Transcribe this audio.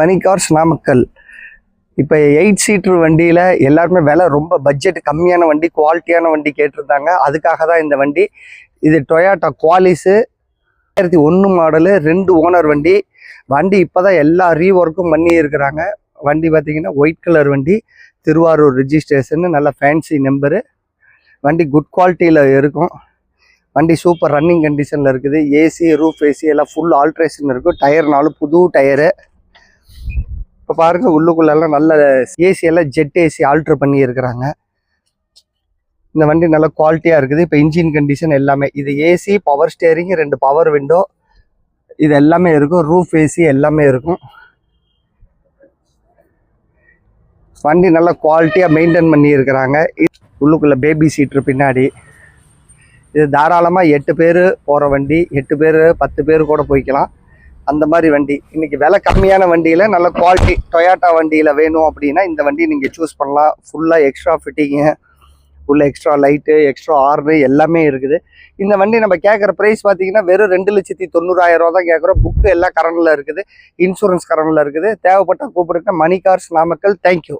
மணி cars Namakkal. இப்போ 8 seater வண்டியில் எல்லாருமே விலை ரொம்ப பட்ஜெட் கம்மியான வண்டி, குவாலிட்டியான வண்டி கேட்டிருந்தாங்க. அதுக்காக தான் இந்த வண்டி. இது டொயாட்டா குவாலிஸு 2001 மாடலு, 2 ஓனர் வண்டி. வண்டி இப்போ தான் எல்லா ரீஒர்க்கும் பண்ணி இருக்கிறாங்க. வண்டி பார்த்தீங்கன்னா ஒயிட் கலர் வண்டி, திருவாரூர் ரிஜிஸ்ட்ரேஷன், நல்ல ஃபேன்சி நம்பரு. வண்டி குட் குவாலிட்டியில் இருக்கும். வண்டி சூப்பர் ரன்னிங் கண்டிஷனில் இருக்குது. ஏசி, ரூஃப் ஏசி எல்லாம் ஃபுல் ஆல்ட்ரேஷன் இருக்கும். டயர்னாலும் புது டயரு. இப்போ பாருங்கள், உள்ளுக்குள்ளெல்லாம் நல்ல ஏசி எல்லாம் ஜெட் ஏசி ஆல்ட்ரு பண்ணி இருக்கிறாங்க. இந்த வண்டி நல்ல குவாலிட்டியாக இருக்குது. இப்போ இன்ஜின் கண்டிஷன் எல்லாமே, இது AC, power steering, 2 power window, இது எல்லாமே இருக்கும். ரூஃப் ஏசி எல்லாமே இருக்கும். வண்டி நல்ல குவாலிட்டியாக மெயின்டைன் பண்ணி இருக்கிறாங்க. உள்ளுக்குள்ளே பேபி சீட்ரு பின்னாடி. இது தாராளமாக 8 பேர் போகிற வண்டி, 8 பேர் 10 பேர் கூட போய்க்கலாம். அந்த மாதிரி வண்டி. இன்றைக்கி விலை கம்மியான வண்டியில் நல்ல குவாலிட்டி டொயாட்டா வண்டியில் வேணும் அப்படின்னா இந்த வண்டி நீங்கள் சூஸ் பண்ணலாம். ஃபுல்லாக எக்ஸ்ட்ரா ஃபிட்டிங்கு, ஃபுல்லாக எக்ஸ்ட்ரா லைட்டு, எக்ஸ்ட்ரா ஹார்னு எல்லாமே இருக்குது. இந்த வண்டி நம்ம கேட்குற ப்ரைஸ் பார்த்தீங்கன்னா வெறும் 2,90,000 ரூபா தான் கேட்குறோம். புக்கு எல்லாம் கரண்டில் இருக்குது, இன்சூரன்ஸ் கரண்டில் இருக்குது. தேவைப்பட்ட கூப்பிடுங்க. மணி கார்ஸ் நாமக்கல். தேங்க்யூ.